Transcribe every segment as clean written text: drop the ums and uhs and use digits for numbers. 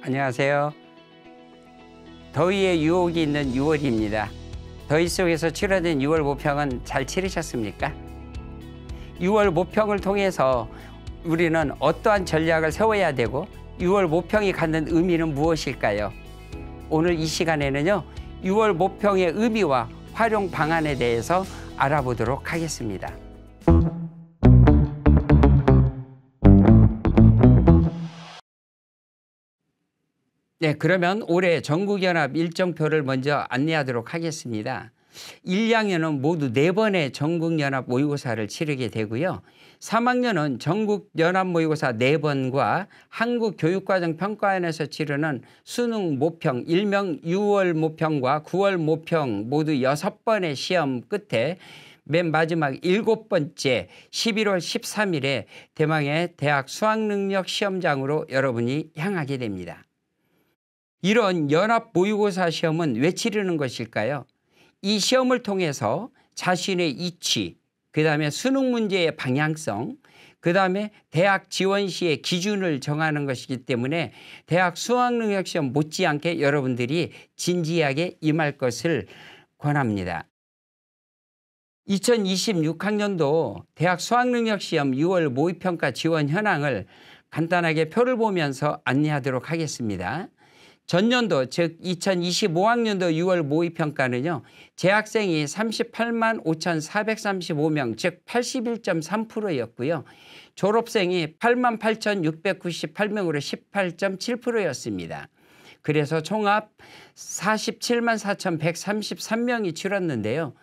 안녕하세요. 더위의 유혹이 있는 6월입니다. 더위 속에서 치러진 6월 모평은 잘 치르셨습니까? 6월 모평을 통해서 우리는 어떠한 전략을 세워야 되고 6월 모평이 갖는 의미는 무엇일까요? 오늘 이 시간에는요, 6월 모평의 의미와 활용 방안에 대해서 알아보도록 하겠습니다. 네, 그러면 올해 전국연합 일정표를 먼저 안내하도록 하겠습니다. 1, 2학년은 모두 4번의 전국연합 모의고사를 치르게 되고요. 3학년은 전국연합 모의고사 4번과 한국교육과정평가원에서 치르는 수능 모평, 일명 6월 모평과 9월 모평 모두 6번의 시험 끝에 맨 마지막 7번째 11월 13일에 대망의 대학 수학능력 시험장으로 여러분이 향하게 됩니다. 이런 연합 모의고사 시험은 왜 치르는 것일까요? 이 시험을 통해서 자신의 이치, 그 다음에 수능 문제의 방향성, 그 다음에 대학 지원 시의 기준을 정하는 것이기 때문에 대학 수학능력 시험 못지않게 여러분들이 진지하게 임할 것을 권합니다. 2026학년도 대학 수학능력 시험 6월 모의평가 지원 현황을 간단하게 표를 보면서 안내하도록 하겠습니다. 전년도 즉 2025학년도 6월 모의평가는요. 재학생이 38만 5,435명 즉 81.3%였고요. 졸업생이 8만 8,698명으로 18.7%였습니다. 그래서 총합 47만 4,133명이 치렀는데요.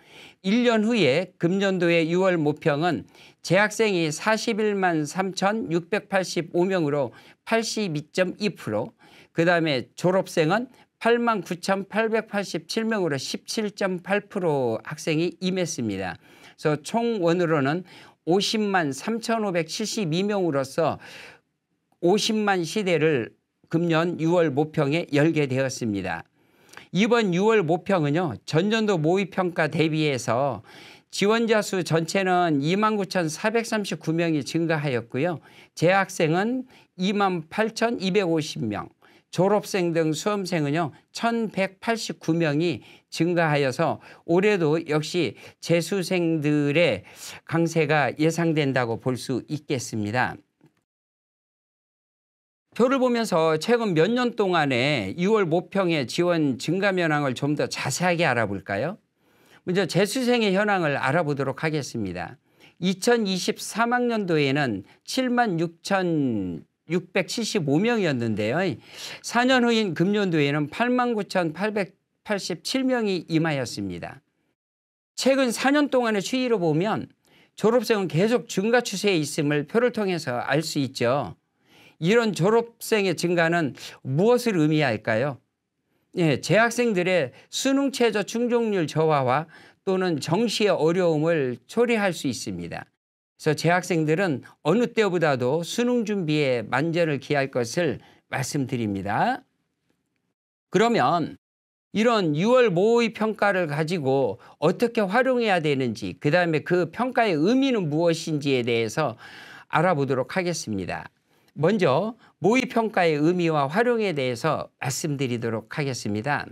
1년 후에 금년도의 6월 모평은 재학생이 41만 3,685명으로 82.2%, 그 다음에 졸업생은 8만 9,887명으로 17.8% 학생이 임했습니다. 그래서 총원으로는 50만 3,572명으로서 50만 시대를 금년 6월 모평에 열게 되었습니다. 이번 6월 모평은요, 전년도 모의평가 대비해서 지원자 수 전체는 29,439명이 증가하였고요. 재학생은 28,250명, 졸업생 등 수험생은요 1,189명이 증가하여서 올해도 역시 재수생들의 강세가 예상된다고 볼 수 있겠습니다. 표를 보면서 최근 몇 년 동안의 6월 모평의 지원 증가 현황을 좀 더 자세하게 알아볼까요? 먼저 재수생의 현황을 알아보도록 하겠습니다. 2023학년도에는 7만 6,675명이었는데요. 4년 후인 금년도에는 8만 9,887명이 임하였습니다. 최근 4년 동안의 추이로 보면 졸업생은 계속 증가 추세에 있음을 표를 통해서 알 수 있죠. 이런 졸업생의 증가는 무엇을 의미할까요? 예, 재학생들의 수능 최저 충족률 저하와 또는 정시의 어려움을 초래할 수 있습니다. 그래서 재학생들은 어느 때보다도 수능 준비에 만전을 기할 것을 말씀드립니다. 그러면 이런 6월 모의평가를 가지고 어떻게 활용해야 되는지, 그 다음에 그 평가의 의미는 무엇인지에 대해서 알아보도록 하겠습니다. 먼저 모의평가의 의미와 활용에 대해서 말씀드리도록 하겠습니다.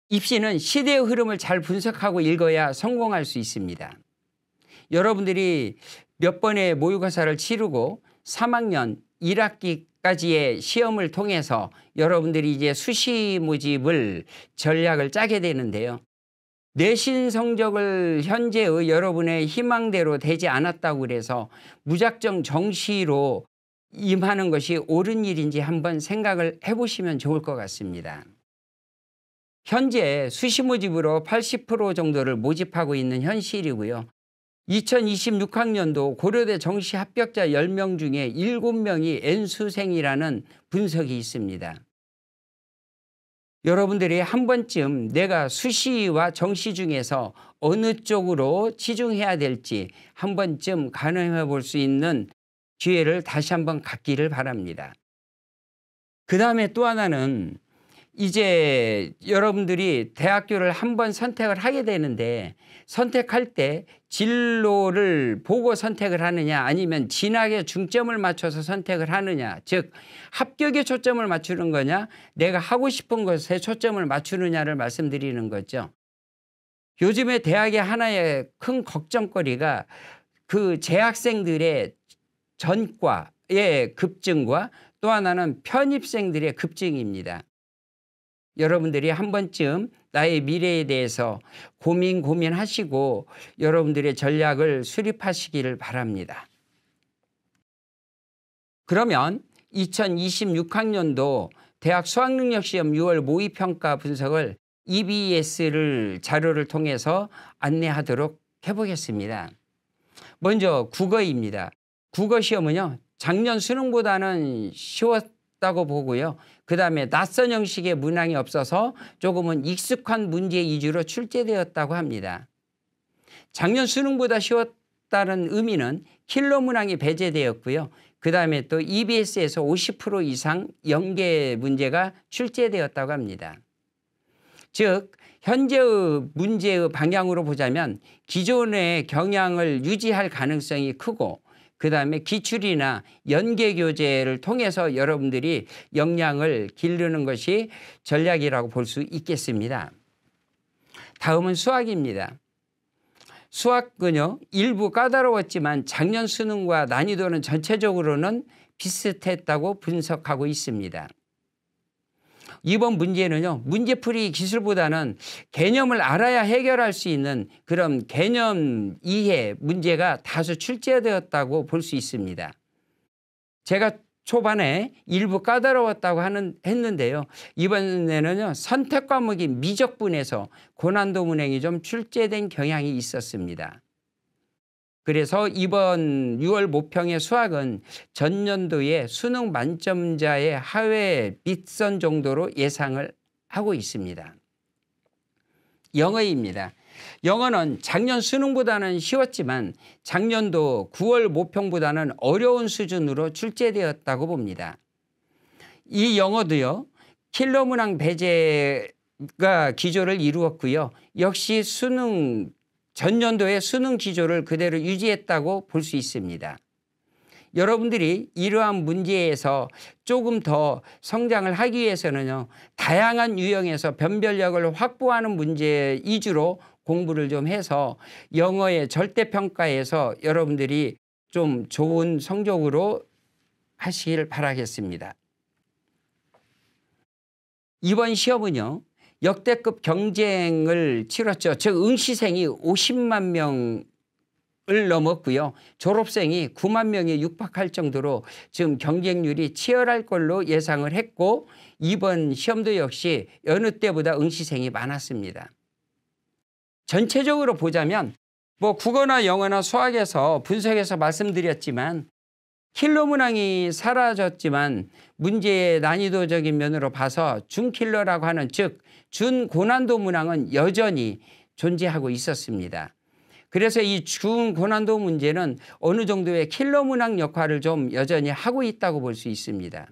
입시는 시대의 흐름을 잘 분석하고 읽어야 성공할 수 있습니다. 여러분들이 몇 번의 모의고사를 치르고 3학년 1학기까지의 시험을 통해서 여러분들이 이제 수시 모집을 전략을 짜게 되는데요. 내신 성적을 현재의 여러분의 희망대로 되지 않았다고 그래서 무작정 정시로 임하는 것이 옳은 일인지 한번 생각을 해보시면 좋을 것 같습니다. 현재 수시 모집으로 80% 정도를 모집하고 있는 현실이고요. 2026학년도 고려대 정시 합격자 10명 중에 7명이 N수생이라는 분석이 있습니다. 여러분들이 한 번쯤 내가 수시와 정시 중에서 어느 쪽으로 치중해야 될지 한 번쯤 가늠해 볼 수 있는 기회를 다시 한번 갖기를 바랍니다. 그 다음에 또 하나는 이제 여러분들이 대학교를 한번 선택을 하게 되는데 선택할 때 진로를 보고 선택을 하느냐 아니면 진학에 중점을 맞춰서 선택을 하느냐, 즉 합격에 초점을 맞추는 거냐 내가 하고 싶은 것에 초점을 맞추느냐를 말씀드리는 거죠. 요즘에 대학의 하나의 큰 걱정거리가 그 재학생들의 전과의 급증과 또 하나는 편입생들의 급증입니다. 여러분들이 한 번쯤 나의 미래에 대해서 고민하시고 여러분들의 전략을 수립하시기를 바랍니다. 그러면 2026학년도 대학 수학능력시험 6월 모의평가 분석을 EBS를 자료를 통해서 안내하도록 해보겠습니다. 먼저 국어입니다. 국어 시험은요, 작년 수능보다는 쉬웠다고 보고요. 그 다음에 낯선 형식의 문항이 없어서 조금은 익숙한 문제 위주로 출제되었다고 합니다. 작년 수능보다 쉬웠다는 의미는 킬러 문항이 배제되었고요. 그 다음에 또 EBS에서 50% 이상 연계 문제가 출제되었다고 합니다. 즉 현재의 문제의 방향으로 보자면 기존의 경향을 유지할 가능성이 크고 그 다음에 기출이나 연계 교재를 통해서 여러분들이 역량을 기르는 것이 전략이라고 볼 수 있겠습니다. 다음은 수학입니다. 수학은요, 일부 까다로웠지만 작년 수능과 난이도는 전체적으로는 비슷했다고 분석하고 있습니다. 이번 문제는요, 문제풀이 기술보다는 개념을 알아야 해결할 수 있는 그런 개념 이해 문제가 다수 출제되었다고 볼 수 있습니다. 제가 초반에 일부 까다로웠다고 했는데요. 이번에는요, 선택 과목인 미적분에서 고난도 문항이 좀 출제된 경향이 있었습니다. 그래서 이번 6월 모평의 수학은 전년도의 수능 만점자의 하회 밑선 정도로 예상을 하고 있습니다. 영어입니다. 영어는 작년 수능보다는 쉬웠지만 작년도 9월 모평보다는 어려운 수준으로 출제되었다고 봅니다. 이 영어도요, 킬러 문항 배제가 기조를 이루었고요. 역시 전년도의 수능 기조를 그대로 유지했다고 볼 수 있습니다. 여러분들이 이러한 문제에서 조금 더 성장을 하기 위해서는요, 다양한 유형에서 변별력을 확보하는 문제 위주로 공부를 좀 해서 영어의 절대평가에서 여러분들이 좀 좋은 성적으로 하시길 바라겠습니다. 이번 시험은요, 역대급 경쟁을 치렀죠. 즉 응시생이 50만 명을 넘었고요. 졸업생이 9만 명에 육박할 정도로 지금 경쟁률이 치열할 걸로 예상을 했고 이번 시험도 역시 여느 때보다 응시생이 많았습니다. 전체적으로 보자면 뭐 국어나 영어나 수학에서 분석해서 말씀드렸지만 킬러 문항이 사라졌지만 문제의 난이도적인 면으로 봐서 준킬러라고 하는 즉 준고난도 문항은 여전히 존재하고 있었습니다. 그래서 이 준고난도 문제는 어느 정도의 킬러 문항 역할을 좀 여전히 하고 있다고 볼 수 있습니다.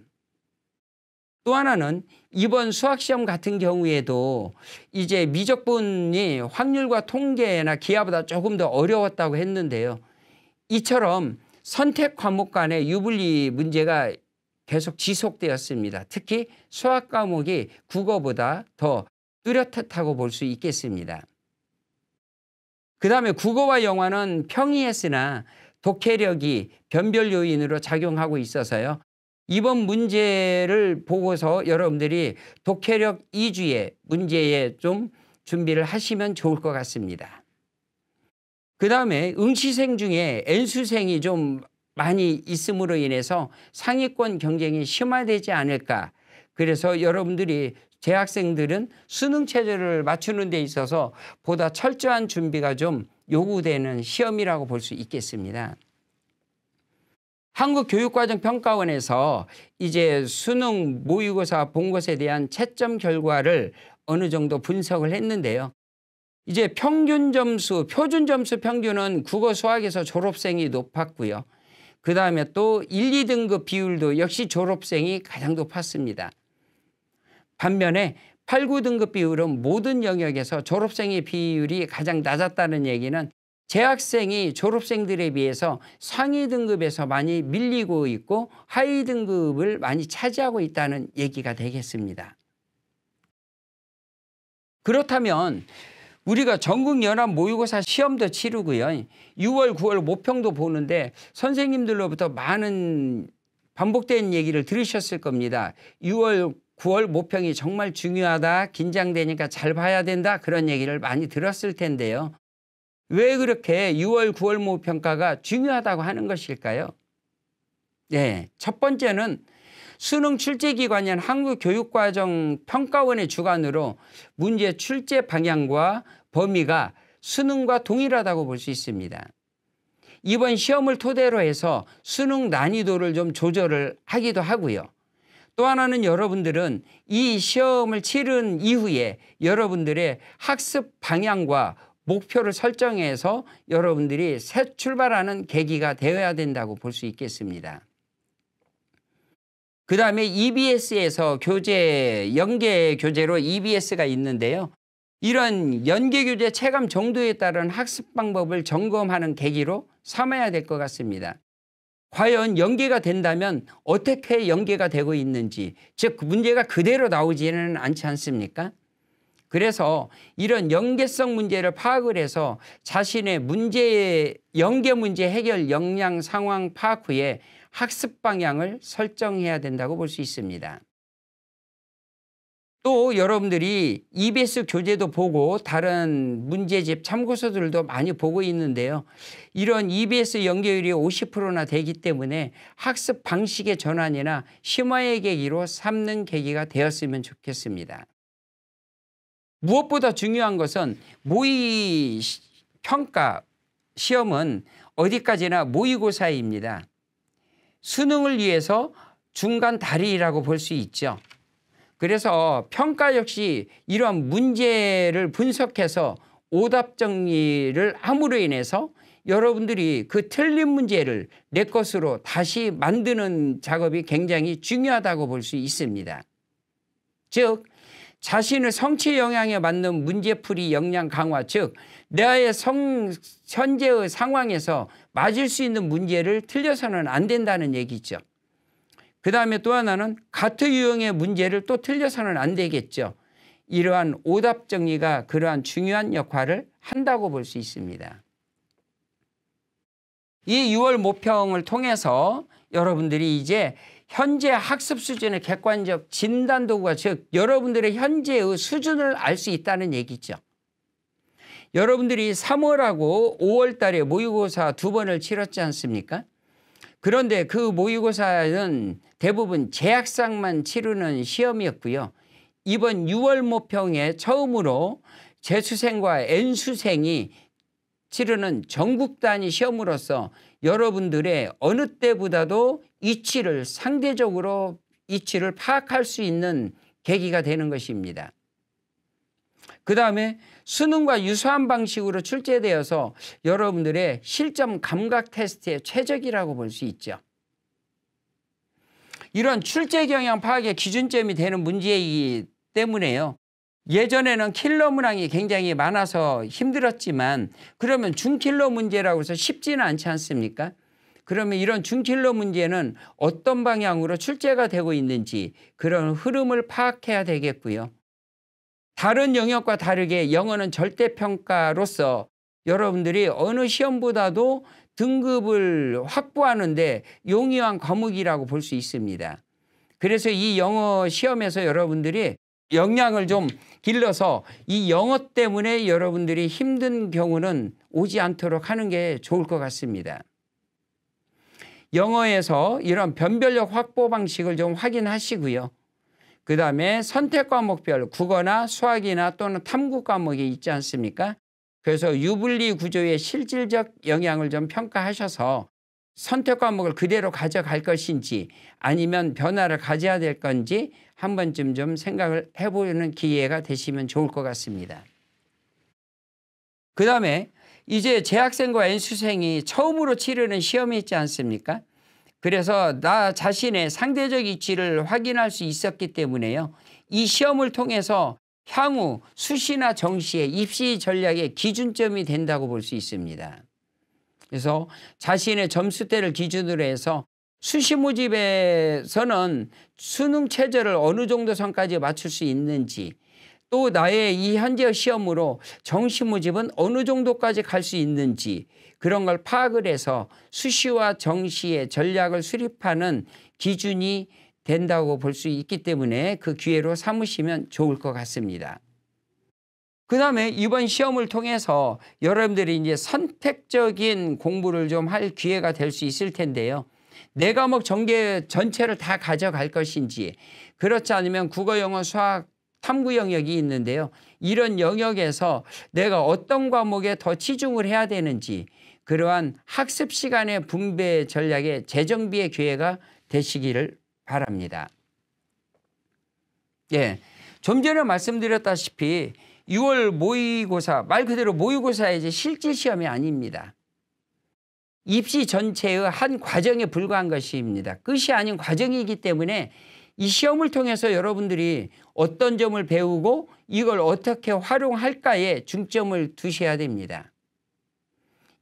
또 하나는 이번 수학시험 같은 경우에도 이제 미적분이 확률과 통계나 기하보다 조금 더 어려웠다고 했는데요. 이처럼 선택 과목 간의 유불리 문제가 계속 지속되었습니다. 특히 수학 과목이 국어보다 더 뚜렷하다고 볼 수 있겠습니다. 그 다음에 국어와 영어는 평이했으나 독해력이 변별 요인으로 작용하고 있어서요. 이번 문제를 보고서 여러분들이 독해력 2주의 문제에 좀 준비를 하시면 좋을 것 같습니다. 그 다음에 응시생 중에 N수생이 좀 많이 있음으로 인해서 상위권 경쟁이 심화되지 않을까. 그래서 여러분들이 재학생들은 수능 체제를 맞추는 데 있어서 보다 철저한 준비가 좀 요구되는 시험이라고 볼 수 있겠습니다. 한국교육과정평가원에서 이제 수능 모의고사 본 것에 대한 채점 결과를 어느 정도 분석을 했는데요. 이제 평균 점수, 표준 점수 평균은 국어 수학에서 졸업생이 높았고요. 그 다음에 또 1, 2등급 비율도 역시 졸업생이 가장 높았습니다. 반면에 8, 9등급 비율은 모든 영역에서 졸업생의 비율이 가장 낮았다는 얘기는 재학생이 졸업생들에 비해서 상위 등급에서 많이 밀리고 있고 하위 등급을 많이 차지하고 있다는 얘기가 되겠습니다. 그렇다면 우리가 전국연합 모의고사 시험도 치르고요. 6월, 9월 모평도 보는데 선생님들로부터 많은 반복된 얘기를 들으셨을 겁니다. 6월, 9월 모평이 정말 중요하다. 긴장되니까 잘 봐야 된다. 그런 얘기를 많이 들었을 텐데요. 왜 그렇게 6월, 9월 모평가가 중요하다고 하는 것일까요? 네, 첫 번째는 수능 출제기관인 한국교육과정평가원의 주관으로 문제 출제 방향과 범위가 수능과 동일하다고 볼 수 있습니다. 이번 시험을 토대로 해서 수능 난이도를 좀 조절을 하기도 하고요. 또 하나는 여러분들은 이 시험을 치른 이후에 여러분들의 학습 방향과 목표를 설정해서 여러분들이 새 출발하는 계기가 되어야 된다고 볼 수 있겠습니다. 그 다음에 EBS에서 연계 교재로 EBS가 있는데요. 이런 연계 교재 체감 정도에 따른 학습 방법을 점검하는 계기로 삼아야 될 것 같습니다. 과연 연계가 된다면 어떻게 연계가 되고 있는지, 즉 문제가 그대로 나오지는 않지 않습니까? 그래서 이런 연계성 문제를 파악을 해서 자신의 연계 문제 해결 역량 상황 파악 후에 학습 방향을 설정해야 된다고 볼 수 있습니다. 또 여러분들이 EBS 교재도 보고 다른 문제집 참고서들도 많이 보고 있는데요. 이런 EBS 연계율이 50%나 되기 때문에 학습 방식의 전환이나 심화의 계기로 삼는 계기가 되었으면 좋겠습니다. 무엇보다 중요한 것은 모의 평가 시험은 어디까지나 모의고사입니다. 수능을 위해서 중간 다리라고 볼 수 있죠. 그래서 평가 역시 이러한 문제를 분석해서 오답 정리를 함으로 인해서 여러분들이 그 틀린 문제를 내 것으로 다시 만드는 작업이 굉장히 중요하다고 볼 수 있습니다. 즉 자신의 성취 영향에 맞는 문제풀이 역량 강화, 즉 나의 현재의 상황에서 맞을 수 있는 문제를 틀려서는 안 된다는 얘기죠. 그 다음에 또 하나는 같은 유형의 문제를 또 틀려서는 안 되겠죠. 이러한 오답 정리가 그러한 중요한 역할을 한다고 볼 수 있습니다. 이 6월 모평을 통해서 여러분들이 이제 현재 학습 수준의 객관적 진단 도구가, 즉 여러분들의 현재의 수준을 알 수 있다는 얘기죠. 여러분들이 3월하고 5월 달에 모의고사 2번을 치렀지 않습니까? 그런데 그 모의고사는 대부분 재학생만 치르는 시험이었고요. 이번 6월 모평에 처음으로 재수생과 N수생이 치르는 전국 단위 시험으로서 여러분들의 어느 때보다도 상대적으로 이치를 파악할 수 있는 계기가 되는 것입니다. 그 다음에 수능과 유사한 방식으로 출제되어서 여러분들의 실점 감각 테스트의 최적이라고 볼 수 있죠. 이런 출제 경향 파악의 기준점이 되는 문제이기 때문에요. 예전에는 킬러 문항이 굉장히 많아서 힘들었지만 그러면 중킬러 문제라고 해서 쉽지는 않지 않습니까? 그러면 이런 중킬러 문제는 어떤 방향으로 출제가 되고 있는지 그런 흐름을 파악해야 되겠고요. 다른 영역과 다르게 영어는 절대평가로서 여러분들이 어느 시험보다도 등급을 확보하는데 용이한 과목이라고 볼 수 있습니다. 그래서 이 영어 시험에서 여러분들이 역량을 좀 길러서 이 영어 때문에 여러분들이 힘든 경우는 오지 않도록 하는 게 좋을 것 같습니다. 영어에서 이런 변별력 확보 방식을 좀 확인하시고요. 그 다음에 선택 과목별 국어나 수학이나 또는 탐구 과목이 있지 않습니까? 그래서 유불리 구조의 실질적 영향을 좀 평가하셔서 선택 과목을 그대로 가져갈 것인지 아니면 변화를 가져야 될 건지 한 번쯤 좀 생각을 해보는 기회가 되시면 좋을 것 같습니다. 그 다음에 이제 재학생과 N수생이 처음으로 치르는 시험이 있지 않습니까? 그래서 나 자신의 상대적 위치를 확인할 수 있었기 때문에요. 이 시험을 통해서 향후 수시나 정시의 입시 전략의 기준점이 된다고 볼 수 있습니다. 그래서 자신의 점수대를 기준으로 해서 수시 모집에서는 수능 최저를 어느 정도 선까지 맞출 수 있는지, 또 나의 이 현재 시험으로 정시 모집은 어느 정도까지 갈 수 있는지, 그런 걸 파악을 해서 수시와 정시의 전략을 수립하는 기준이 된다고 볼 수 있기 때문에 그 기회로 삼으시면 좋을 것 같습니다. 그 다음에 이번 시험을 통해서 여러분들이 이제 선택적인 공부를 좀 할 기회가 될 수 있을 텐데요. 네 과목 전개 전체를 다 가져갈 것인지, 그렇지 않으면 국어, 영어, 수학, 탐구 영역이 있는데요. 이런 영역에서 내가 어떤 과목에 더 치중을 해야 되는지, 그러한 학습 시간의 분배 전략의 재정비의 기회가 되시기를 바랍니다. 예, 좀 전에 말씀드렸다시피 6월 모의고사, 말 그대로 모의고사의 이제 실질 시험이 아닙니다. 입시 전체의 한 과정에 불과한 것입니다. 끝이 아닌 과정이기 때문에 이 시험을 통해서 여러분들이 어떤 점을 배우고 이걸 어떻게 활용할까에 중점을 두셔야 됩니다.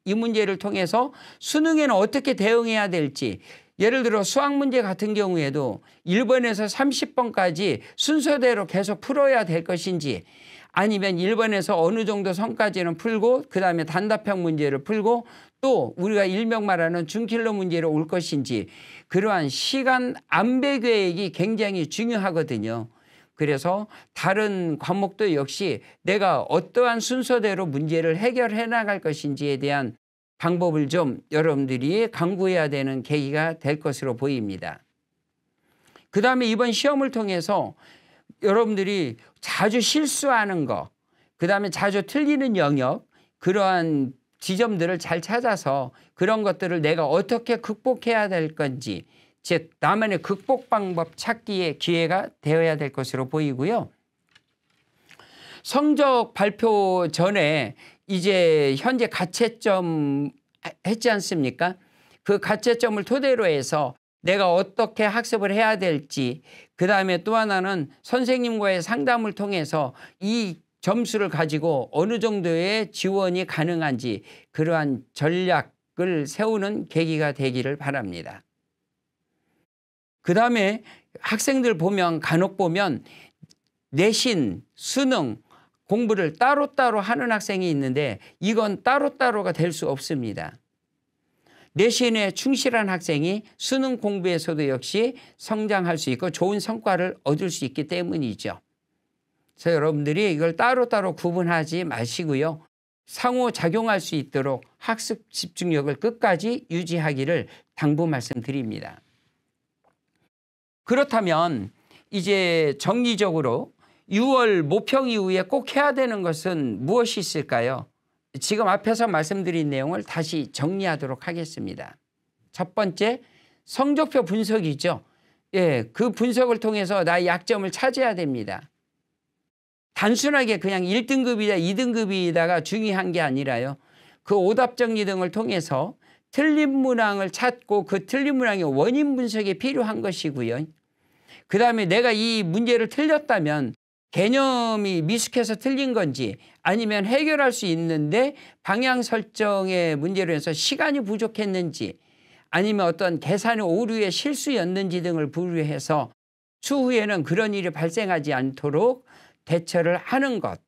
이 문제를 통해서 수능에는 어떻게 대응해야 될지, 예를 들어 수학 문제 같은 경우에도 1번에서 30번까지 순서대로 계속 풀어야 될 것인지, 아니면 1번에서 어느 정도 선까지는 풀고 그 다음에 단답형 문제를 풀고 또 우리가 일명 말하는 준킬러 문제로 올 것인지, 그러한 시간 안배 계획이 굉장히 중요하거든요. 그래서 다른 과목도 역시 내가 어떠한 순서대로 문제를 해결해 나갈 것인지에 대한 방법을 좀 여러분들이 강구해야 되는 계기가 될 것으로 보입니다. 그 다음에 이번 시험을 통해서 여러분들이 자주 실수하는 거, 그 다음에 자주 틀리는 영역, 그러한 지점들을 잘 찾아서 그런 것들을 내가 어떻게 극복해야 될 건지, 즉 나만의 극복 방법 찾기의 기회가 되어야 될 것으로 보이고요. 성적 발표 전에 이제 현재 가채점 했지 않습니까? 그 가채점을 토대로 해서 내가 어떻게 학습을 해야 될지, 그 다음에 또 하나는 선생님과의 상담을 통해서 이 점수를 가지고 어느 정도의 지원이 가능한지, 그러한 전략을 세우는 계기가 되기를 바랍니다. 그 다음에 학생들 보면 간혹 보면 내신, 수능 공부를 따로따로 하는 학생이 있는데 이건 따로따로가 될 수 없습니다. 내신에 충실한 학생이 수능 공부에서도 역시 성장할 수 있고 좋은 성과를 얻을 수 있기 때문이죠. 그래서 여러분들이 이걸 따로따로 구분하지 마시고요. 상호작용할 수 있도록 학습 집중력을 끝까지 유지하기를 당부 말씀드립니다. 그렇다면 이제 정리적으로 6월 모평 이후에 꼭 해야 되는 것은 무엇이 있을까요? 지금 앞에서 말씀드린 내용을 다시 정리하도록 하겠습니다. 첫 번째, 성적표 분석이죠. 예, 그 분석을 통해서 나의 약점을 찾아야 됩니다. 단순하게 그냥 1등급이다 2등급이다가 중요한 게 아니라요. 그 오답 정리 등을 통해서 틀린 문항을 찾고 그 틀린 문항의 원인 분석이 필요한 것이고요. 그 다음에 내가 이 문제를 틀렸다면 개념이 미숙해서 틀린 건지, 아니면 해결할 수 있는데 방향 설정의 문제로 해서 시간이 부족했는지, 아니면 어떤 계산의 오류의 실수였는지 등을 분류해서 추후에는 그런 일이 발생하지 않도록 대처를 하는 것.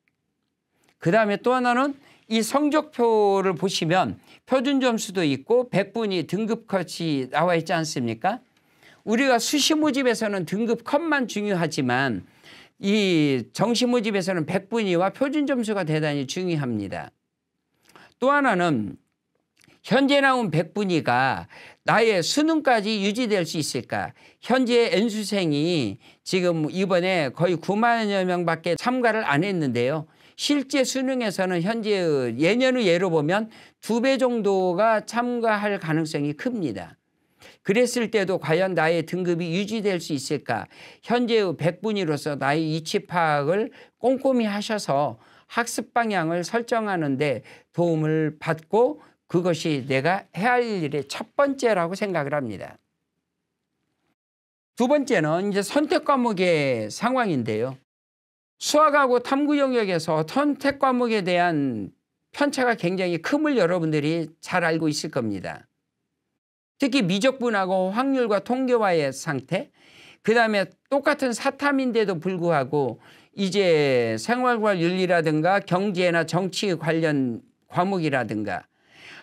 그 다음에 또 하나는 이 성적표를 보시면 표준 점수도 있고 100분위 등급 컷이 나와 있지 않습니까? 우리가 수시 모집에서는 등급 컷만 중요하지만 이 정시 모집에서는 100분위와 표준 점수가 대단히 중요합니다. 또 하나는 현재 나온 100분위가 나의 수능까지 유지될 수 있을까? 현재 N수생이 지금 이번에 거의 9만여 명밖에 참가를 안 했는데요. 실제 수능에서는 현재 예년의 예로 보면 2배 정도가 참가할 가능성이 큽니다. 그랬을 때도 과연 나의 등급이 유지될 수 있을까? 현재의 100분위로서 나의 위치 파악을 꼼꼼히 하셔서 학습 방향을 설정하는 데 도움을 받고 그것이 내가 해야 할 일의 첫 번째라고 생각을 합니다. 두 번째는 이제 선택 과목의 상황인데요. 수학하고 탐구 영역에서 선택 과목에 대한 편차가 굉장히 큼을 여러분들이 잘 알고 있을 겁니다. 특히 미적분하고 확률과 통계와의 상태, 그다음에 똑같은 사탐인데도 불구하고 이제 생활과 윤리라든가 경제나 정치 관련 과목이라든가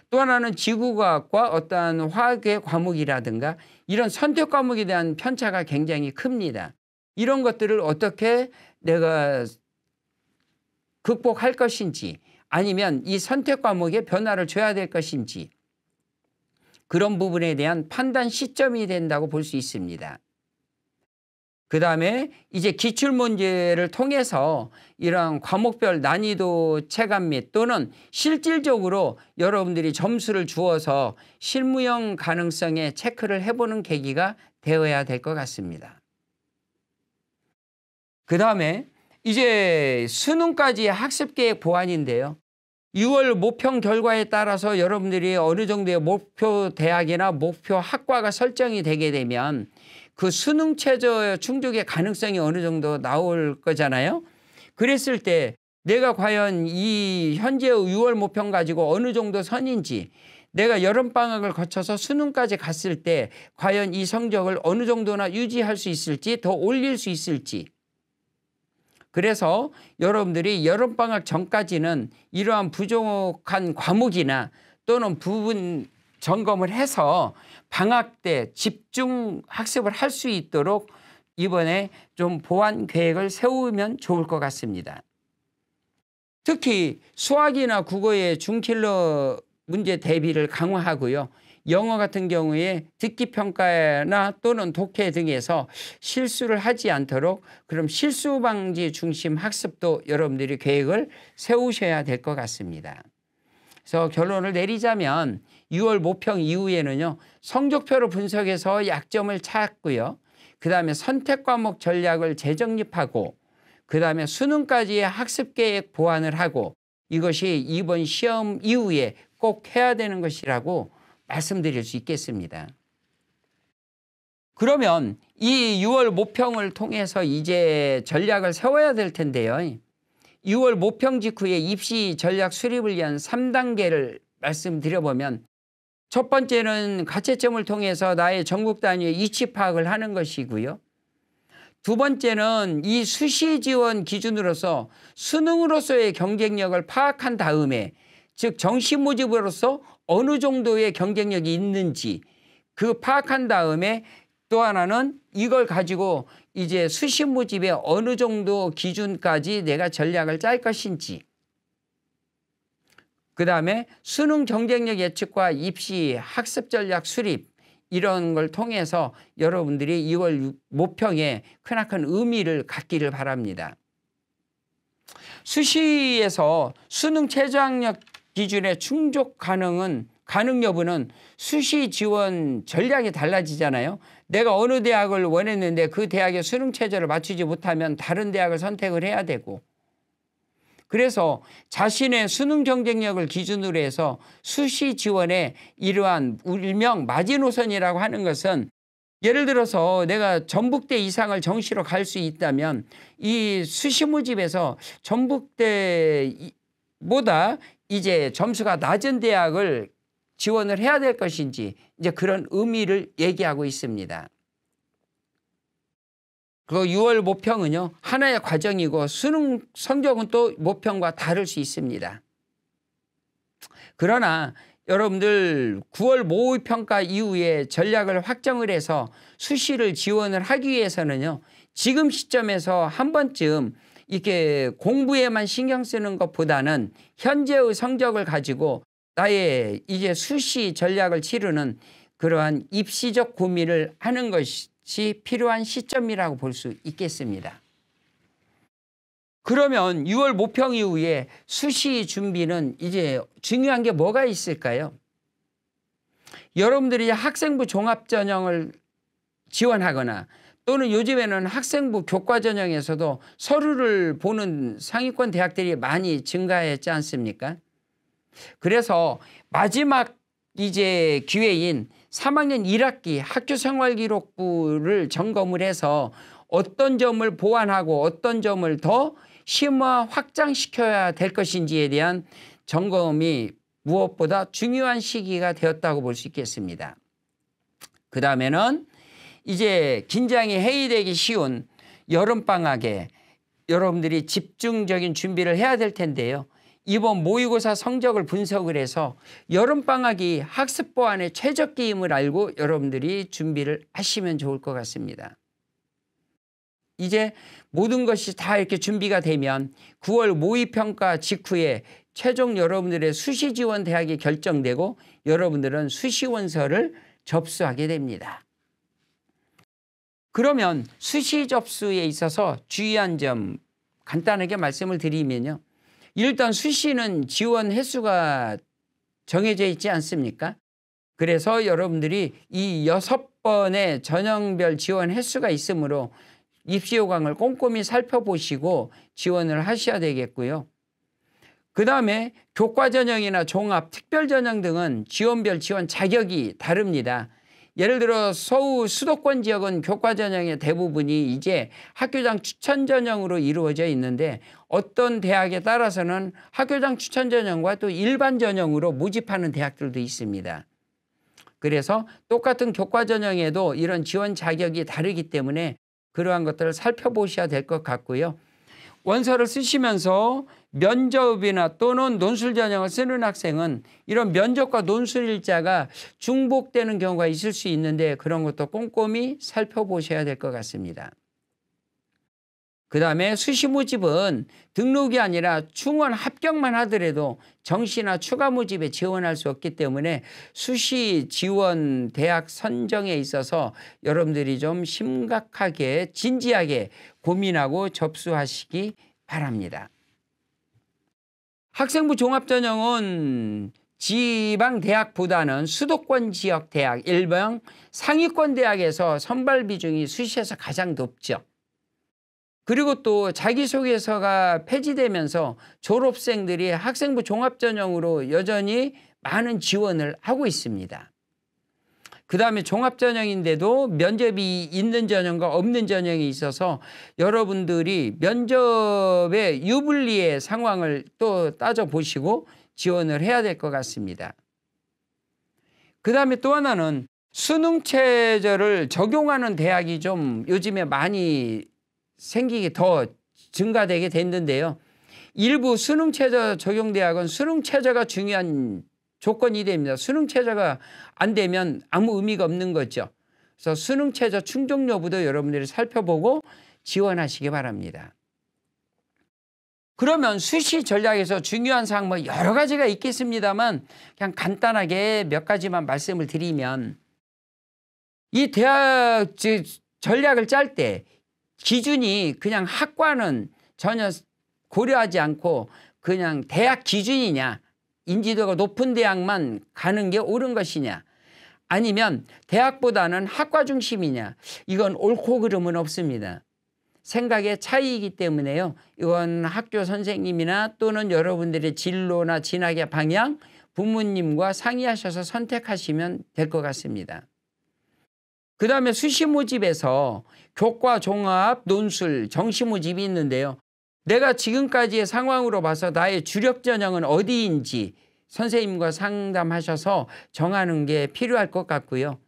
또 하나는 지구과학과 어떠한 화학의 과목이라든가 이런 선택 과목에 대한 편차가 굉장히 큽니다. 이런 것들을 어떻게 내가 극복할 것인지 아니면 이 선택 과목에 변화를 줘야 될 것인지 그런 부분에 대한 판단 시점이 된다고 볼 수 있습니다. 그다음에 이제 기출문제를 통해서 이러한 과목별 난이도 체감 및 또는 실질적으로 여러분들이 점수를 주어서 실무형 가능성에 체크를 해보는 계기가 되어야 될 것 같습니다. 그다음에 이제 수능까지의 학습계획 보완인데요. 6월 모평 결과에 따라서 여러분들이 어느 정도의 목표 대학이나 목표 학과가 설정이 되게 되면 그 수능 최저 충족의 가능성이 어느 정도 나올 거잖아요. 그랬을 때 내가 과연 이 현재의 6월 모평 가지고 어느 정도 선인지 내가 여름방학을 거쳐서 수능까지 갔을 때 과연 이 성적을 어느 정도나 유지할 수 있을지 더 올릴 수 있을지 그래서 여러분들이 여름방학 전까지는 이러한 부족한 과목이나 또는 부분 점검을 해서 방학 때 집중 학습을 할 수 있도록 이번에 좀 보완 계획을 세우면 좋을 것 같습니다. 특히 수학이나 국어의 중킬러 문제 대비를 강화하고요. 영어 같은 경우에 듣기평가나 또는 독해 등에서 실수를 하지 않도록 그럼 실수 방지 중심 학습도 여러분들이 계획을 세우셔야 될 것 같습니다. 그래서 결론을 내리자면 6월 모평 이후에는요. 성적표를 분석해서 약점을 찾고요. 그다음에 선택 과목 전략을 재정립하고 그다음에 수능까지의 학습계획 보완을 하고 이것이 이번 시험 이후에 꼭 해야 되는 것이라고 말씀드릴 수 있겠습니다. 그러면 이 6월 모평을 통해서 이제 전략을 세워야 될 텐데요. 6월 모평 직후에 입시 전략 수립을 위한 3단계를 말씀드려보면 첫 번째는 가채점을 통해서 나의 전국 단위의 위치 파악을 하는 것이고요. 두 번째는 이 수시 지원 기준으로서 수능으로서의 경쟁력을 파악한 다음에 즉 정시 모집으로서 어느 정도의 경쟁력이 있는지 그 파악한 다음에 또 하나는 이걸 가지고 이제 수시 모집에 어느 정도 기준까지 내가 전략을 짤 것인지 그다음에 수능 경쟁력 예측과 입시 학습 전략 수립 이런 걸 통해서 여러분들이 2월 모평에 크나큰 의미를 갖기를 바랍니다. 수시에서 수능 최저학력 기준의 충족 가능 여부는 수시 지원 전략이 달라지잖아요. 내가 어느 대학을 원했는데 그 대학의 수능 최저를 맞추지 못하면 다른 대학을 선택을 해야 되고 그래서 자신의 수능 경쟁력을 기준으로 해서 수시 지원의 이러한 일명 마지노선이라고 하는 것은 예를 들어서 내가 전북대 이상을 정시로 갈 수 있다면 이 수시 모집에서 전북대보다 이제 점수가 낮은 대학을 지원을 해야 될 것인지 이제 그런 의미를 얘기하고 있습니다. 그 6월 모평은요 하나의 과정이고 수능 성적은 또 모평과 다를 수 있습니다. 그러나 여러분들 9월 모의평가 이후에 전략을 확정을 해서 수시를 지원을 하기 위해서는요 지금 시점에서 한 번쯤 이렇게 공부에만 신경 쓰는 것보다는 현재의 성적을 가지고 나의 이제 수시 전략을 치르는 그러한 입시적 고민을 하는 것이 필요한 시점이라고 볼 수 있겠습니다. 그러면 6월 모평 이후에 수시 준비는 이제 중요한 게 뭐가 있을까요? 여러분들이 학생부 종합전형을 지원하거나 또는 요즘에는 학생부 교과전형에서도 서류를 보는 상위권 대학들이 많이 증가했지 않습니까? 그래서 마지막 이제 기회인 3학년 1학기 학교생활기록부를 점검을 해서 어떤 점을 보완하고 어떤 점을 더 심화 확장시켜야 될 것인지에 대한 점검이 무엇보다 중요한 시기가 되었다고 볼 수 있겠습니다. 그 다음에는 이제 긴장이 해이되기 쉬운 여름방학에 여러분들이 집중적인 준비를 해야 될 텐데요. 이번 모의고사 성적을 분석을 해서 여름방학이 학습 보완의 최적기임을 알고 여러분들이 준비를 하시면 좋을 것 같습니다. 이제 모든 것이 다 이렇게 준비가 되면 9월 모의평가 직후에 최종 여러분들의 수시 지원 대학이 결정되고 여러분들은 수시 원서를 접수하게 됩니다. 그러면 수시 접수에 있어서 주의한 점 간단하게 말씀을 드리면요. 일단 수시는 지원 횟수가 정해져 있지 않습니까? 그래서 여러분들이 이 6번의 전형별 지원 횟수가 있으므로 입시 요강을 꼼꼼히 살펴보시고 지원을 하셔야 되겠고요. 그 다음에 교과전형이나 종합, 특별전형 등은 지원별 지원 자격이 다릅니다. 예를 들어 서울 수도권 지역은 교과전형의 대부분이 이제 학교장 추천전형으로 이루어져 있는데 어떤 대학에 따라서는 학교장 추천전형과 또 일반전형으로 모집하는 대학들도 있습니다. 그래서 똑같은 교과전형에도 이런 지원 자격이 다르기 때문에 그러한 것들을 살펴보셔야 될 것 같고요. 원서를 쓰시면서 면접이나 또는 논술 전형을 쓰는 학생은 이런 면접과 논술 일자가 중복되는 경우가 있을 수 있는데 그런 것도 꼼꼼히 살펴보셔야 될 것 같습니다. 그 다음에 수시 모집은 등록이 아니라 충원 합격만 하더라도 정시나 추가 모집에 지원할 수 없기 때문에 수시 지원 대학 선정에 있어서 여러분들이 좀 심각하게 진지하게 고민하고 접수하시기 바랍니다. 학생부 종합전형은 지방대학보다는 수도권 지역 대학, 일명 상위권 대학에서 선발 비중이 수시에서 가장 높죠. 그리고 또 자기소개서가 폐지되면서 졸업생들이 학생부 종합전형으로 여전히 많은 지원을 하고 있습니다. 그 다음에 종합전형인데도 면접이 있는 전형과 없는 전형이 있어서 여러분들이 면접의 유불리의 상황을 또 따져보시고 지원을 해야 될 것 같습니다. 그 다음에 또 하나는 수능체제를 적용하는 대학이 좀 요즘에 많이 생기게 더 증가되게 됐는데요. 일부 수능체제 적용대학은 수능체제가 중요한 조건이 됩니다. 수능체제가 안 되면 아무 의미가 없는 거죠. 그래서 수능체제 충족 여부도 여러분들이 살펴보고 지원하시기 바랍니다. 그러면 수시 전략에서 중요한 사항 뭐 여러 가지가 있겠습니다만 그냥 간단하게 몇 가지만 말씀을 드리면 이 대학 전략을 짤 때 기준이 그냥 학과는 전혀 고려하지 않고 그냥 대학 기준이냐, 인지도가 높은 대학만 가는 게 옳은 것이냐, 아니면 대학보다는 학과 중심이냐, 이건 옳고 그름은 없습니다. 생각의 차이이기 때문에요. 이건 학교 선생님이나 또는 여러분들의 진로나 진학의 방향, 부모님과 상의하셔서 선택하시면 될 것 같습니다. 그 다음에 수시 모집에서 교과, 종합, 논술, 정시 모집이 있는데요. 내가 지금까지의 상황으로 봐서 나의 주력 전형은 어디인지 선생님과 상담하셔서 정하는 게 필요할 것 같고요.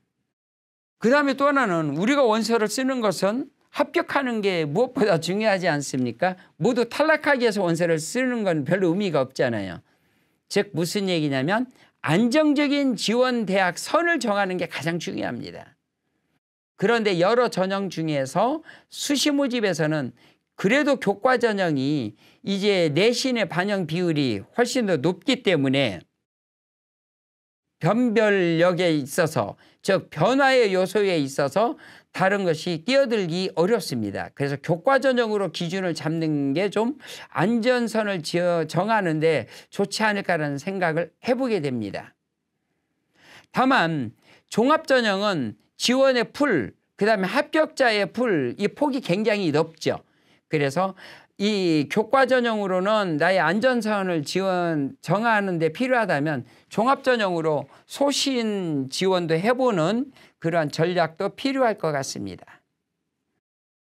그 다음에 또 하나는 우리가 원서를 쓰는 것은 합격하는 게 무엇보다 중요하지 않습니까? 모두 탈락하기 위해서 원서를 쓰는 건 별로 의미가 없잖아요. 즉 무슨 얘기냐면 안정적인 지원 대학 선을 정하는 게 가장 중요합니다. 그런데 여러 전형 중에서 수시 모집에서는 그래도 교과 전형이 이제 내신의 반영 비율이 훨씬 더 높기 때문에 변별력에 있어서 즉 변화의 요소에 있어서 다른 것이 끼어들기 어렵습니다. 그래서 교과 전형으로 기준을 잡는 게 좀 안전선을 정하는데 좋지 않을까라는 생각을 해보게 됩니다. 다만 종합전형은 지원의 풀, 그다음에 합격자의 풀, 이 폭이 굉장히 넓죠. 그래서 이 교과 전형으로는 나의 안전사원을 정하는 데 필요하다면 종합 전형으로 소신 지원도 해보는 그러한 전략도 필요할 것 같습니다.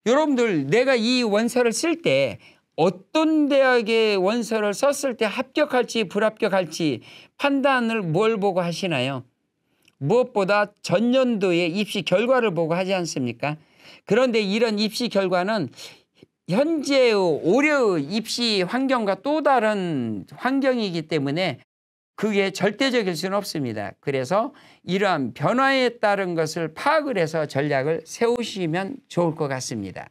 여러분들, 내가 이 원서를 쓸 때 어떤 대학의 원서를 썼을 때 합격할지 불합격할지 판단을 뭘 보고 하시나요? 무엇보다 전년도의 입시 결과를 보고 하지 않습니까? 그런데 이런 입시 결과는 현재의 올해의 입시 환경과 또 다른 환경이기 때문에 그게 절대적일 수는 없습니다. 그래서 이러한 변화에 따른 것을 파악을 해서 전략을 세우시면 좋을 것 같습니다.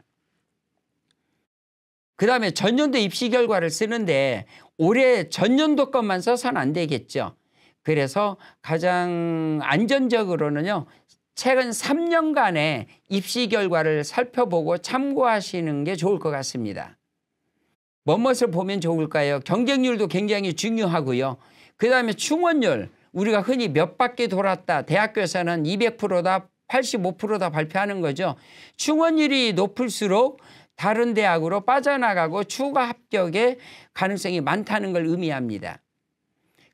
그 다음에 전년도 입시 결과를 쓰는데 올해 전년도 것만 써서는 안 되겠죠. 그래서 가장 안전적으로는요, 최근 3년간의 입시 결과를 살펴보고 참고하시는 게 좋을 것 같습니다. 무엇을 보면 좋을까요? 경쟁률도 굉장히 중요하고요. 그 다음에 충원율, 우리가 흔히 몇 바퀴 돌았다, 대학교에서는 200%다 85%다 발표하는 거죠. 충원율이 높을수록 다른 대학으로 빠져나가고 추가 합격의 가능성이 많다는 걸 의미합니다.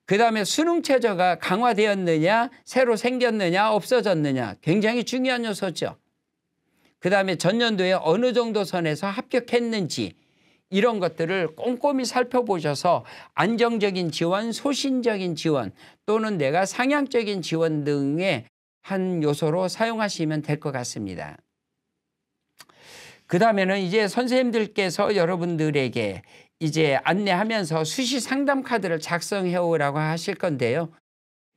그 다음에 수능 최저가 강화되었느냐, 새로 생겼느냐, 없어졌느냐, 굉장히 중요한 요소죠. 그 다음에 전년도에 어느 정도 선에서 합격했는지, 이런 것들을 꼼꼼히 살펴보셔서 안정적인 지원, 소신적인 지원 또는 내가 상향적인 지원 등의 한 요소로 사용하시면 될 것 같습니다. 그 다음에는 이제 선생님들께서 여러분들에게 이제 안내하면서 수시 상담 카드를 작성해 오라고 하실 건데요.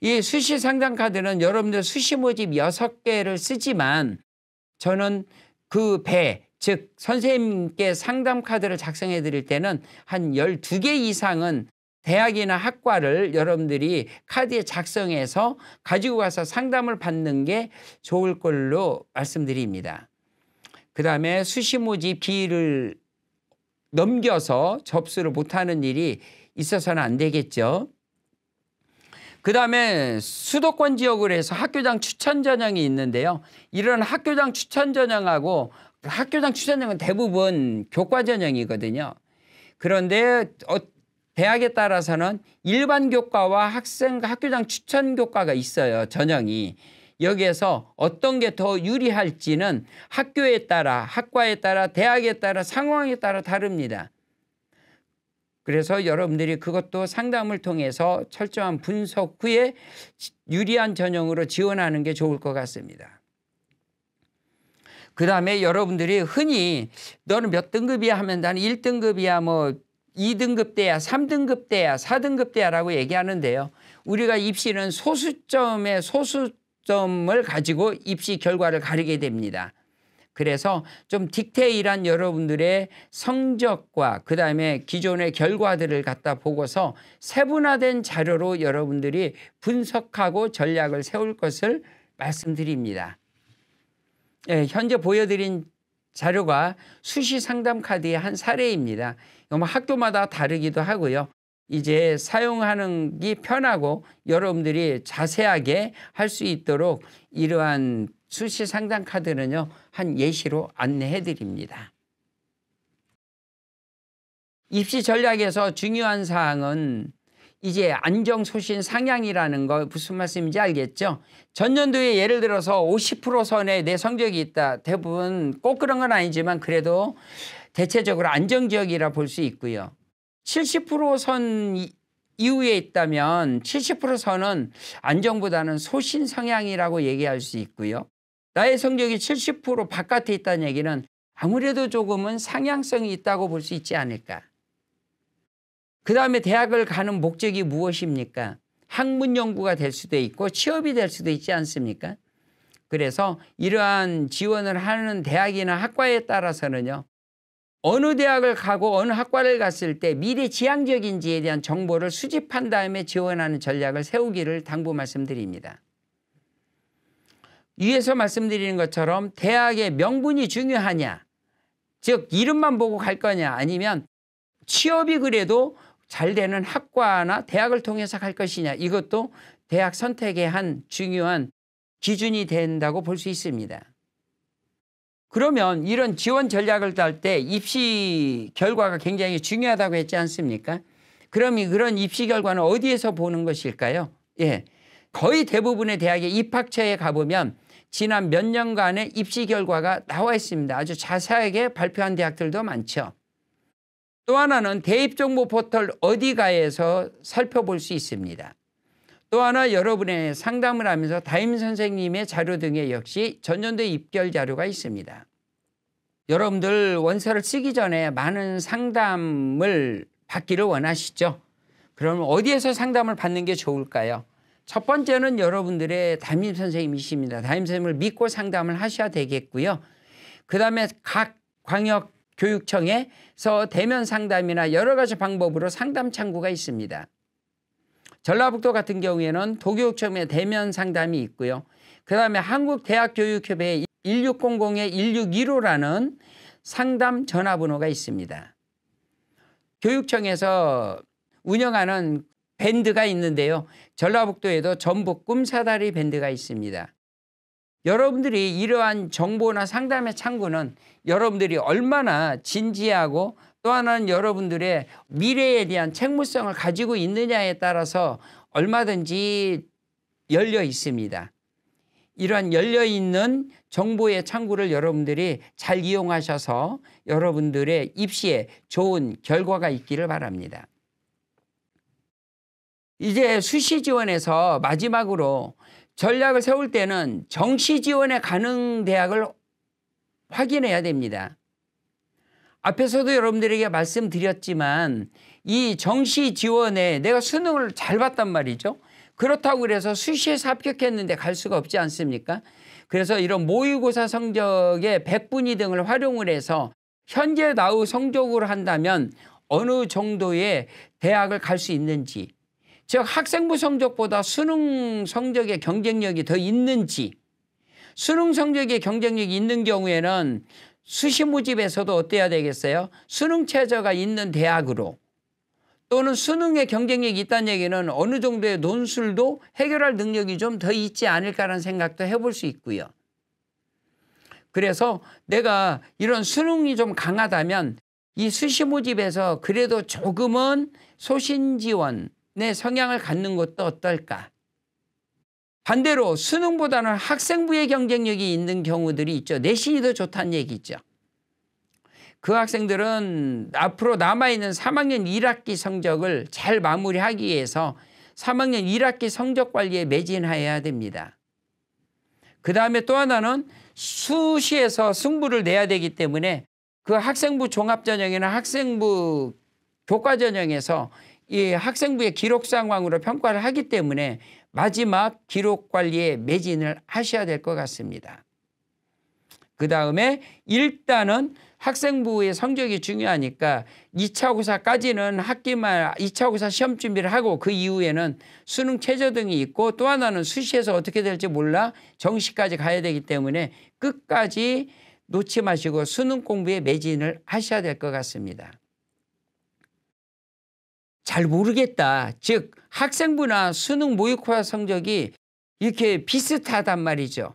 이 수시 상담 카드는 여러분들 수시 모집 6개를 쓰지만 저는 그 배, 즉 선생님께 상담 카드를 작성해 드릴 때는 한 12개 이상은 대학이나 학과를 여러분들이 카드에 작성해서 가지고 가서 상담을 받는 게 좋을 걸로 말씀드립니다. 그 다음에 수시 모집 기일을 넘겨서 접수를 못하는 일이 있어서는 안 되겠죠. 그 다음에 수도권 지역으로 해서 학교장 추천 전형이 있는데요. 이런 학교장 추천 전형하고 학교장 추천 전형은 대부분 교과 전형이거든요. 그런데 대학에 따라서는 일반 교과와 학교장 추천 교과가 있어요. 전형이. 여기에서 어떤 게 더 유리할지는 학교에 따라, 학과에 따라, 대학에 따라, 상황에 따라 다릅니다. 그래서 여러분들이 그것도 상담을 통해서 철저한 분석 후에 유리한 전형으로 지원하는 게 좋을 것 같습니다. 그 다음에 여러분들이 흔히 너는 몇 등급이야 하면 나는 1등급이야, 뭐 2등급 대야, 3등급 대야, 4등급 대야라고 얘기하는데요. 우리가 입시는 소수점의 소수점을 가지고 입시 결과를 가리게 됩니다. 그래서 좀 디테일한 여러분들의 성적과 그다음에 기존의 결과들을 갖다 보고서 세분화된 자료로 여러분들이 분석하고 전략을 세울 것을 말씀드립니다. 예, 현재 보여드린 자료가 수시 상담 카드의 한 사례입니다. 학교마다 다르기도 하고요. 이제 사용하는 게 편하고 여러분들이 자세하게 할 수 있도록 이러한 수시 상담 카드는요, 한 예시로 안내해 드립니다. 입시 전략에서 중요한 사항은 이제 안정, 소신, 상향이라는 거 무슨 말씀인지 알겠죠? 전년도에 예를 들어서 50% 선에 내 성적이 있다. 대부분 꼭 그런 건 아니지만 그래도 대체적으로 안정적이라 볼 수 있고요. 70% 선 이후에 있다면 70% 선은 안정보다는 소신 성향이라고 얘기할 수 있고요. 나의 성적이 70% 바깥에 있다는 얘기는 아무래도 조금은 상향성이 있다고 볼 수 있지 않을까. 그 다음에 대학을 가는 목적이 무엇입니까? 학문 연구가 될 수도 있고 취업이 될 수도 있지 않습니까? 그래서 이러한 지원을 하는 대학이나 학과에 따라서는요, 어느 대학을 가고 어느 학과를 갔을 때 미래 지향적인지에 대한 정보를 수집한 다음에 지원하는 전략을 세우기를 당부 말씀드립니다. 위에서 말씀드리는 것처럼 대학의 명분이 중요하냐, 즉 이름만 보고 갈 거냐, 아니면 취업이 그래도 잘 되는 학과나 대학을 통해서 갈 것이냐, 이것도 대학 선택의 한 중요한 기준이 된다고 볼 수 있습니다. 그러면 이런 지원 전략을 짤 때 입시 결과가 굉장히 중요하다고 했지 않습니까? 그럼 그런 입시 결과는 어디에서 보는 것일까요? 예, 거의 대부분의 대학의 입학처에 가보면 지난 몇 년간의 입시 결과가 나와 있습니다. 아주 자세하게 발표한 대학들도 많죠. 또 하나는 대입정보 포털 어디가에서 살펴볼 수 있습니다. 또 하나 여러분의 상담을 하면서 담임선생님의 자료 등에 역시 전년도 입결 자료가 있습니다. 여러분들 원서를 쓰기 전에 많은 상담을 받기를 원하시죠? 그럼 어디에서 상담을 받는 게 좋을까요? 첫 번째는 여러분들의 담임선생님이십니다. 담임선생님을 믿고 상담을 하셔야 되겠고요. 그다음에 각 광역교육청에서 대면 상담이나 여러 가지 방법으로 상담 창구가 있습니다. 전라북도 같은 경우에는 도교육청의 대면 상담이 있고요. 그다음에 한국대학교육협회 1600-1615라는 상담 전화번호가 있습니다. 교육청에서 운영하는 밴드가 있는데요. 전라북도에도 전북 꿈사다리 밴드가 있습니다. 여러분들이 이러한 정보나 상담의 창구는 여러분들이 얼마나 진지하고 또 하나는 여러분들의 미래에 대한 책무성을 가지고 있느냐에 따라서 얼마든지 열려 있습니다. 이러한 열려있는 정보의 창구를 여러분들이 잘 이용하셔서 여러분들의 입시에 좋은 결과가 있기를 바랍니다. 이제 수시 지원에서 마지막으로 전략을 세울 때는 정시 지원에 가는 대학을 확인해야 됩니다. 앞에서도 여러분들에게 말씀드렸지만 이 정시 지원에 내가 수능을 잘 봤단 말이죠. 그렇다고 그래서 수시에서 합격했는데 갈 수가 없지 않습니까? 그래서 이런 모의고사 성적의 100분위 등을 활용을 해서 현재 나의 성적으로 한다면 어느 정도의 대학을 갈 수 있는지, 즉 학생부 성적보다 수능 성적의 경쟁력이 더 있는지, 수능 성적의 경쟁력이 있는 경우에는 수시 모집에서도 어때야 되겠어요? 수능 최저가 있는 대학으로, 또는 수능의 경쟁력이 있다는 얘기는 어느 정도의 논술도 해결할 능력이 좀 더 있지 않을까라는 생각도 해볼 수 있고요. 그래서 내가 이런 수능이 좀 강하다면 이 수시 모집에서 그래도 조금은 소신 지원의 성향을 갖는 것도 어떨까. 반대로 수능보다는 학생부의 경쟁력이 있는 경우들이 있죠. 내신이 더 좋다는 얘기죠. 그 학생들은 앞으로 남아있는 3학년 1학기 성적을 잘 마무리하기 위해서 3학년 1학기 성적 관리에 매진해야 됩니다. 그다음에 또 하나는 수시에서 승부를 내야 되기 때문에 그 학생부 종합전형이나 학생부 교과전형에서 이 학생부의 기록 상황으로 평가를 하기 때문에 마지막 기록 관리에 매진을 하셔야 될 것 같습니다. 그다음에 일단은 학생부의 성적이 중요하니까 2차 고사까지는 학기 말 2차 고사 시험 준비를 하고 그 이후에는 수능 최저 등이 있고 또 하나는 수시에서 어떻게 될지 몰라 정시까지 가야 되기 때문에 끝까지 놓지 마시고 수능 공부에 매진을 하셔야 될 것 같습니다. 잘 모르겠다. 즉 학생부나 수능 모의고사 성적이 이렇게 비슷하단 말이죠.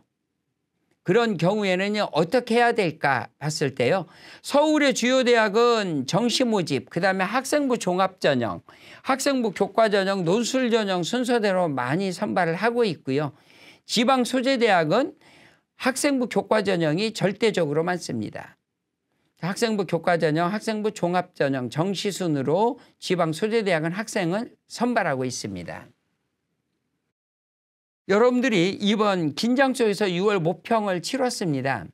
그런 경우에는 어떻게 해야 될까 봤을 때요. 서울의 주요 대학은 정시 모집, 그다음에 학생부 종합전형, 학생부 교과전형, 논술전형 순서대로 많이 선발을 하고 있고요. 지방 소재대학은 학생부 교과전형이 절대적으로 많습니다. 학생부 교과전형, 학생부 종합전형, 정시순으로 지방 소재대학은 학생을 선발하고 있습니다. 여러분들이 이번 긴장 속에서 6월 모평을 치렀습니다.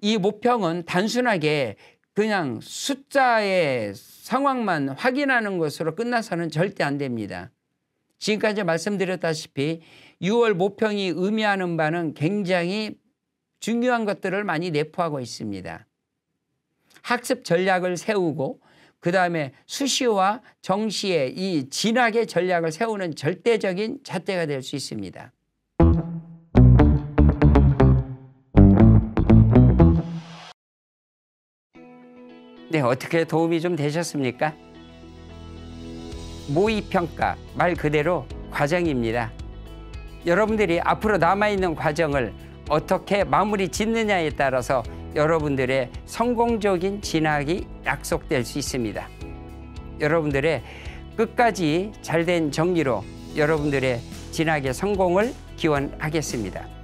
이 모평은 단순하게 그냥 숫자의 상황만 확인하는 것으로 끝나서는 절대 안 됩니다. 지금까지 말씀드렸다시피 6월 모평이 의미하는 바는 굉장히 중요한 것들을 많이 내포하고 있습니다. 학습 전략을 세우고 그다음에 수시와 정시의 이 진학의 전략을 세우는 절대적인 잣대가 될 수 있습니다. 네, 어떻게 도움이 좀 되셨습니까? 모의평가 말 그대로 과정입니다. 여러분들이 앞으로 남아있는 과정을 어떻게 마무리 짓느냐에 따라서 여러분들의 성공적인 진학이 약속될 수 있습니다. 여러분들의 끝까지 잘된 정리로 여러분들의 진학의 성공을 기원하겠습니다.